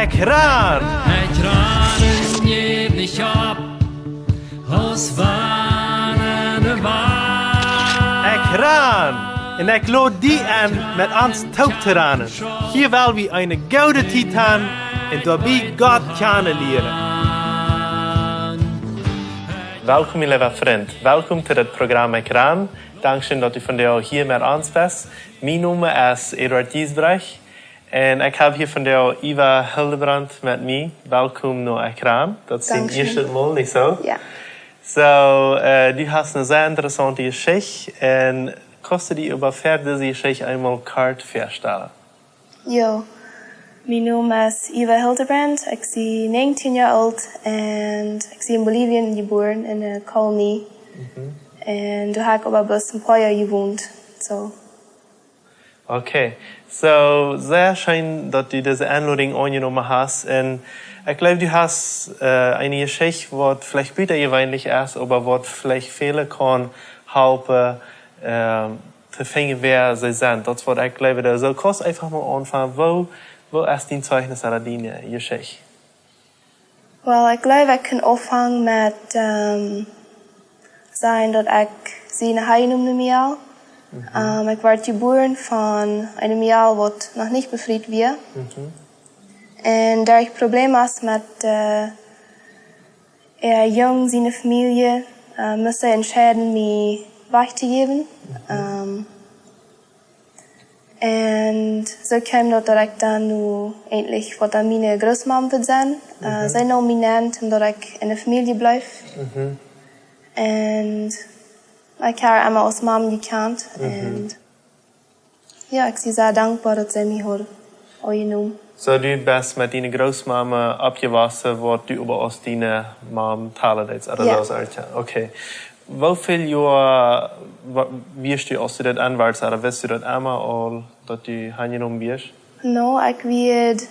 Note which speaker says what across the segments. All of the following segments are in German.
Speaker 1: Ekjran!
Speaker 2: Ekjranen geef niet op, als wanneer waar.
Speaker 1: Ekjran! En ik lood die aan met ons touwteranen. Hier wil we een gouden tijd hebben en daarbij God kennenleren. Welkom, lieve vriend. Welkom tot het programma ekjran. Dankzij dat u vandaag hier met ons bent. Mijn naam is Eduard Giesbrecht. En ik heb hier vandaag Eva Hildebrand met mij. Welkom naar ekjran. Dat is de eerste maal, niet zo?
Speaker 3: Ja.
Speaker 1: Zo, du hast een zeer interessante geschichte. En kostet die over deze geschichte eenmaal kort voorstellen?
Speaker 3: Jo, mijn naam is Eva Hildebrand. Ik ben 19 jaar oud en ik ben in Bolivie geboren, in de kolonie. En daar heb ik op best een paar jaar gewoond. So.
Speaker 1: Oké, so sehr schön, dass du diese Einladung angenommen hast. Und ich glaube, du hast eine Geschichte, die vielleicht bitter gewöhnlich ist, aber was vielleicht viele kann helfen, zu finden, wer sie sind. Das was ich glaube, da so kannst einfach mal anfangen, wo ist dein Zeichnis oder deine Geschichte?
Speaker 3: Well, ich glaube, ich kann anfangen mit sagen, dass ich sie nach Hause genommen habe. Ich war geboren von einem Jahr, das noch nicht befreit war. Und da ich Probleme hatte mit jung, seine Familie, musste ich entscheiden, mich wegzugeben. Und so kam das, dass ich dann nur endlich vor meine Großmama wird sein. Sie nahm mich an, dass ich in der Familie bleibe. Und ich habe immer als Mama gekannt. Und ja, ich bin sehr dankbar, dass sie mich angenommen.
Speaker 1: So, du bist mit deiner Großmama abgewachsen, was du über aus deiner Mama teilen oder
Speaker 3: ja.
Speaker 1: so. Okay. Wie viele Jahre wirst du, als du das anwärts, oder wirst du das immer, oder dass du angenommen wirst?
Speaker 3: No, ich werde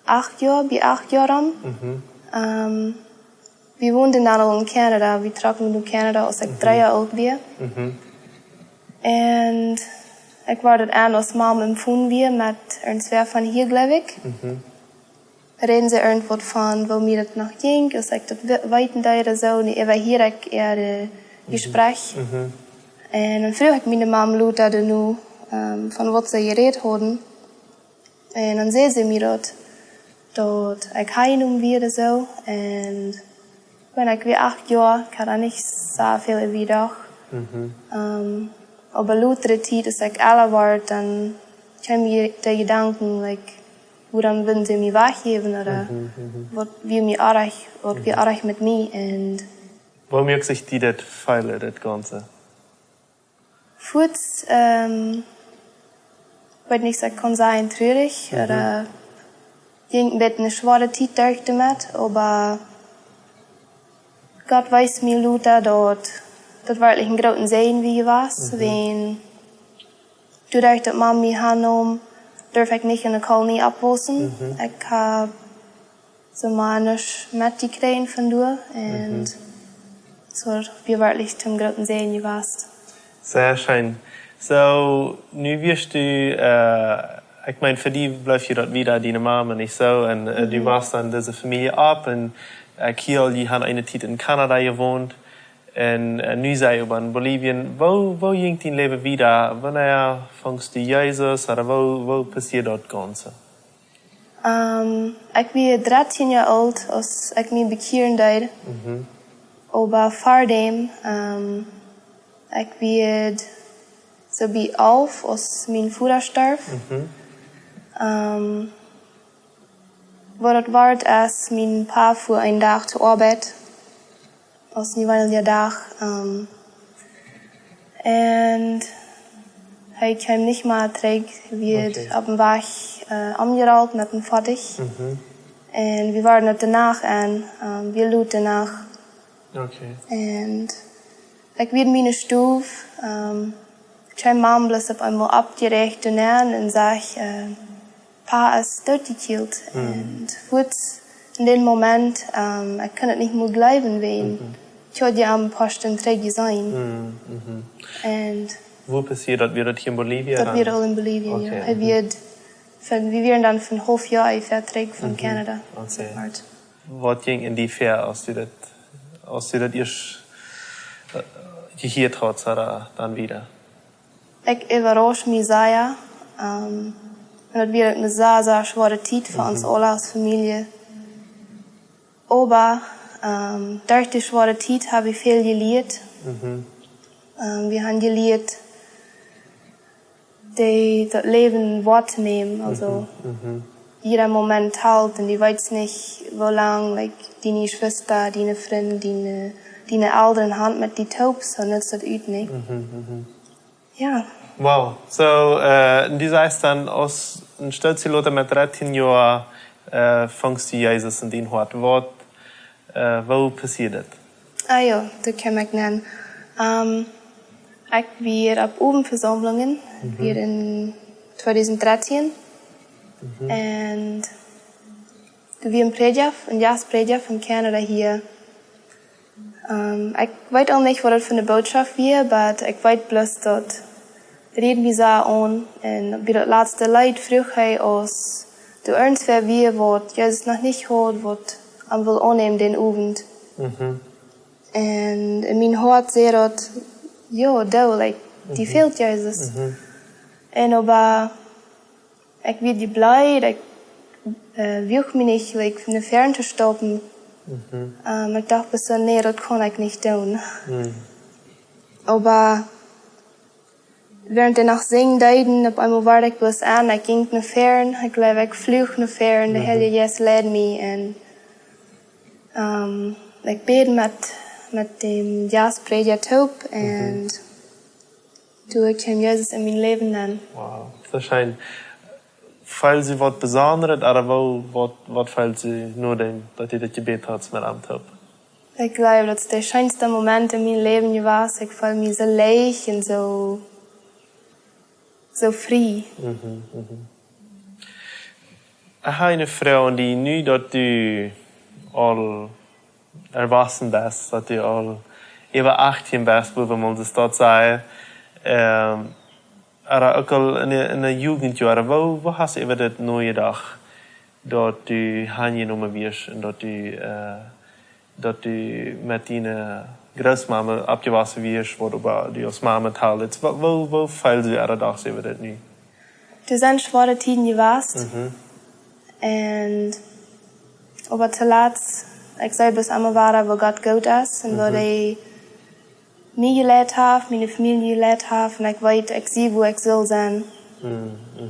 Speaker 3: 8 Jahre, bei 8 Jahren. Wir wohnen dann in Kanada. Wir trocken in Kanada, als ich 3 Jahre alt war. Und ich war dort an, als Mama empfohlen mit irgendwer von hier, glaube ich. Reden sie irgendwo von, wo mir das noch ging, als ich das weiten oder so. Und ich war hier eher Gespräch. Und dann früher hat meine Mama lauter nu von was sie geredet haben. Und dann sehen sie mir dort ich heim wieder so. Und wenn ich wie 8 Jahre, kann ich nicht so viel wie doch. Aber lauter Zeit, als ich älter war, dann kamen mir die Gedanken, woran würden sie mich weggeben oder was wir mir erreichen mit mir. Und
Speaker 1: wo merkt sich die das feilen, das Ganze?
Speaker 3: Kurz, weiß nicht, ich kann sein traurig oder ging ein bisschen eine schwere Zeit durch damit, aber Gott weiß mir lauter, dass wirklich ein großer Segen wie war, wenn dadurch, dass Mama mich annahm, darf ich nicht in der Kolonie abwachsen. Ich habe so mal nichts mitgekriegt von dir und so wie wirklich zum großen Segen gewesen.
Speaker 1: Sehr schön. So, nu wirst du, ich meine, für die bleibt je dort wieder deine Mama nicht so und du warst dann diese Familie ab und Kiel, die haben eine Zeit in Kanada gewohnt und nu sei über in Bolivien. Wo ging dein Leben wieder? Wann fängst du Jesus oder wo passiert das Ganze?
Speaker 3: Ich bin 13 Jahre alt, als ich mich bekehren deed. Aber vor dem, ich bin so bei 11, als mein Vater starb. Wat het waard is, mijn pa voor een dag te arbeid. Als een nieuwe dag. En hij kwam niet meer terug. We werden op een weg omgeruild met een vader. En we waren er daarna en we liepen daarna. En ik werd mijn stoef. Ik kwam maandelijks op eenmaal opgericht en zei... Pa ist durchgekillt. Und kurz in dem Moment, ich kann es nicht mehr glauben, weil ich hatte ja am Posten träge sein. Und
Speaker 1: wo passiert das? Wird das hier in Bolivien?
Speaker 3: Das wird auch in Bolivien, ja. Er wird wir wären dann für ein halbes Jahr verträgt von Kanada.
Speaker 1: Okay. Was ging in die Fair, als du das erst gehört hast, oder dann wieder?
Speaker 3: Ich überrasche mich sehr. Und das wird eine sehr, sehr schwere Zeit für uns alle als Familie. Aber durch die schwere Zeit habe ich viel gelernt. Wir haben gelernt, das Leben wahrzunehmen. Also jeder Moment halt und ich weiß nicht, wie lange like, deine Schwester, deine Freunde, deine Eltern haben mit die Taub, so nützt das ut nicht. Ja.
Speaker 1: Wow. So, du sagst dann, aus ein Stelzilote mit 13 Jahren fängst du Jesus in dein Hort. Wo passiert das?
Speaker 3: Ah ja, das kann ich nennen. Ich war auf Obenversammlungen, wir in 2013. Und wir haben ein Giesbrecht von Kanada hier. Ich weiß auch nicht, was das für eine Botschaft war, aber ich weiß bloß, dass reden wir so an. Und wie das letzte Leid früher aus der Ernstwehr wir, was Jesus noch nicht hat, was am will annehmen den Abend. Und in mein Hart sehe das, ja, da, like, die fehlt Jesus. Und aber ich werde blij, ich will mich nicht like, von der Ferne zu stoppen. Ich dachte so, nee, das kann ich nicht tun. Aber während ich noch singen deuten, auf einmal war ich bloß an, ich ging nach Fern, ich glaube, ich flog nach Fern, der Heilige Geist led mich und ich bete mit dem Giesbrecht taub und du kam Jesus in mein Leben dann.
Speaker 1: Wow, so schön. Fällt sie was Besonderes, oder was fällt sie nur dem, dass ihr das Gebet hat mit am Taub?
Speaker 3: Ich glaube, das ist der schönste Moment in meinem Leben gewesen. Ich fühle mich so leicht und so frei.
Speaker 1: Ich habe eine Frau, die nu dass du all erwachsen bist, dass du all über 18 bist, wo man das dort sagen. Aber auch in der Jugendjahre, wo hast du über das neue Tag, dass du angenommen wirst und dass du mit deiner Großmama abgewaschen wirst, worüber du als Mama teilst? Wo fällt du alle Tags über das nicht?
Speaker 3: Du sind schwere Zeiten gewesen. Und aber zuletzt, ich sage bis einmal war, wo Gott gut ist und wo er mich gelehrt hat, meine Familie gelehrt hat und ich weiß, ich sehe, wo ich soll sein.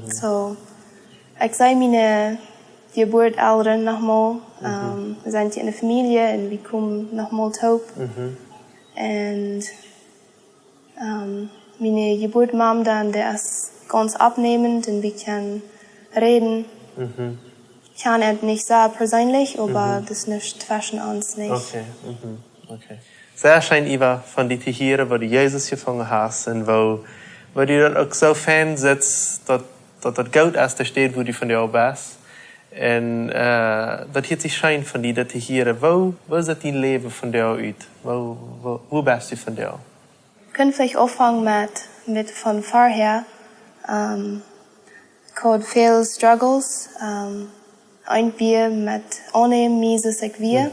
Speaker 3: So, ich sehe meine Geburtseltern nochmal. Wir sind in der Familie und wir kommen nochmal taub. Und meine Geburtsmama dann, der ist ganz abnehmend und wir können reden. Ich kann es nicht sehr persönlich, aber das ist nicht zwischen uns nicht.
Speaker 1: Okay. Okay. Sehr schön, Eva, von dir hier, wo du Jesus gefangen hast und wo du dann auch so fern sitzt, dass das gut ist, da steht, wo du von dir bist. Und das hat sich schön von dir, dass hier, wo sieht dein Leben von dir aus? Wo bist du von dir?
Speaker 3: Können vielleicht anfangen mit von vorher. Ich hatte viele Struggles. Ein Bier mit annehmen, mieses ich wir.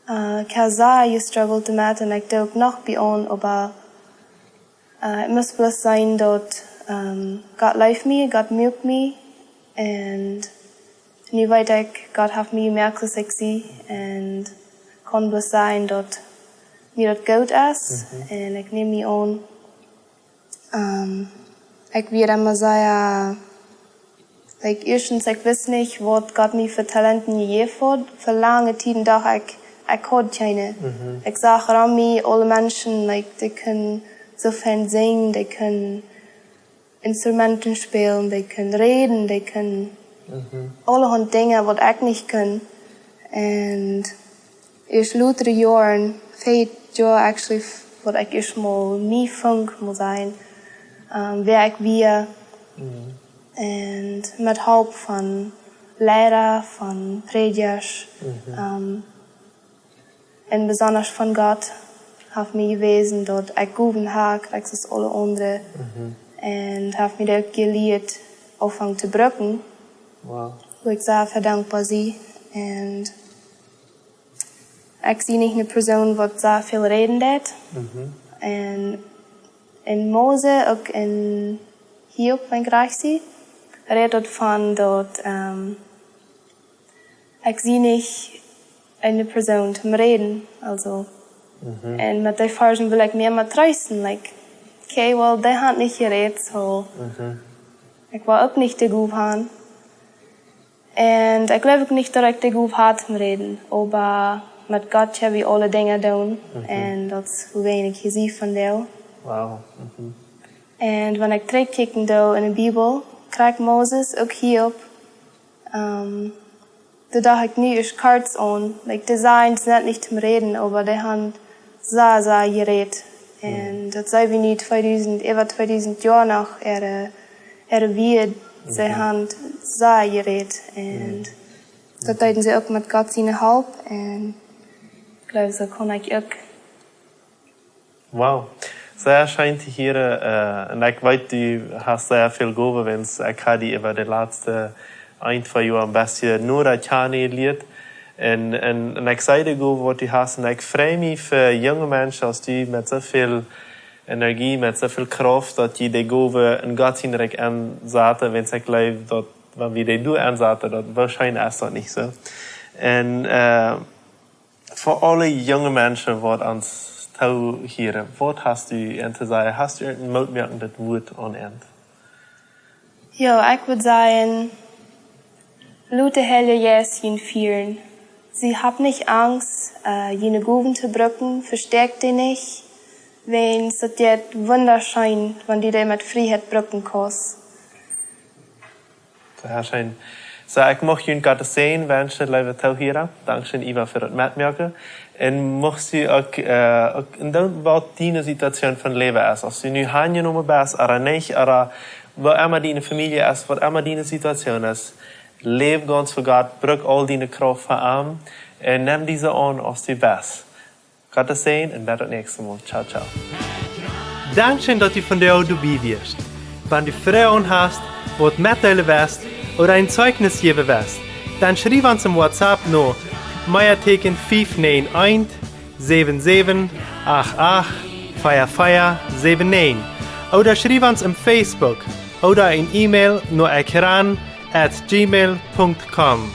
Speaker 3: Ich habe sehr gestruggelt damit und ich denke noch bei uns, aber es muss bloß sein, dass Gott liebt mich, Gott mögt mich und nie weiß ich, Gott hat mich gemerkt, dass ich sie und kann bloß sein, dass mir das gut ist und ich nehme mich an. Ich werde immer sagen, erstens, ich weiß nicht, was Gott mir für Talenten gegeben hat. Für lange Zeit dachte ich hatte keine. Ich sage an mich, alle Menschen, die können so viel singen, die können Instrumente spielen, die können reden, die können alle Dinge, was ich nicht kann. Und erst lauter Jahren, 4 Jahre actually, was ich erst mal nie funk muss sein, wer ich wir. Und mit Hilfe von Lehrern, von Predigers, und besonders von Gott, hat mir gewesen, dass ich Guben habe, als alle anderen. Und hat mir auch gelehrt, anfangen zu brücken.
Speaker 1: Wow.
Speaker 3: Wo ich sehr verdankbar bin. Und ich sehe nicht eine Person, die sehr viel reden hat. Und in Mose, auch in Hiob, wenn ich reich sehe, redet von, dass ich sehe nicht eine Person zum Reden. Also, und mit den Versen will ich mir mal trösten. Like, okay, well, der hat nicht geredet, so. Ich war auch nicht der Gut haben. Und ich glaube nicht direkt der Gut hat zum Reden. Aber mit Gott habe ich alle Dinge tun. Und das ist wenig ich sehe von dir.
Speaker 1: Wow.
Speaker 3: Und wenn ich terugkijk in de Bibel, krijg Moses ook hierop. Da dacht ich nie, ich kurz an. Like, die sind net nicht zum Reden, aber die haben sehr geredet. Und das sei wie nicht über 2000 Jahre nach ihre Wied. Sie haben sehr geredet. Und das deuten sie auch mit Gott seine Halb. Und ich glaube, so kann ich auch.
Speaker 1: Wow. Sehr schön te horen. En ik weet, du hast sehr viel gewenst. Ik heb die über die laatste 1-2 Jahre ein bisschen nur kennengelernt. En ik zei dir gut, was du hast. Und ich freue mich für junge Menschen, als die mit so viel Energie, mit so viel Kraft, dass die Gove in Gott hinterher ansaten, wenn sie glauben, dass, wenn wir die ansaten, das wahrscheinlich ist das nicht so. Und für alle junge Menschen, die uns hier, was hast du zu sagen? Hast du ein mutmerkendes Wort an End?
Speaker 3: Ja, ich würde sagen, Leute helle Jäschen führen. Sie haben nicht Angst, jene Gruben zu brücken, verstärkt die nicht. Wenn es jetzt wunderschön, wenn die mit Freiheit brücken kannst.
Speaker 1: Sehr schön. So, ich möchte Ihnen Gottes Segen wünschen, liebe Zuhörer. Dankeschön, Eva, für das Mitmachen. Und möchte auch, in was deine Situation von Leben ist. Als du nu angenommen bist, oder nicht, oder wo immer deine Familie ist, was immer deine Situation ist, lebe ganz für Gott, brück all deine Kraft an und nimm diese an, als du bist. Gottes Segen und bis zum nächsten Mal. Ciao, ciao. Dankeschön, dass du von der dabei wirst. Wenn du Fragen hast, was mitteilen willst, oder ein Zeugnis geben willst, dann schreib uns im WhatsApp noch Meierteken 591 77 88 4479 oder schreib uns im Facebook oder ein E-Mail nur ekjran@gmail.com.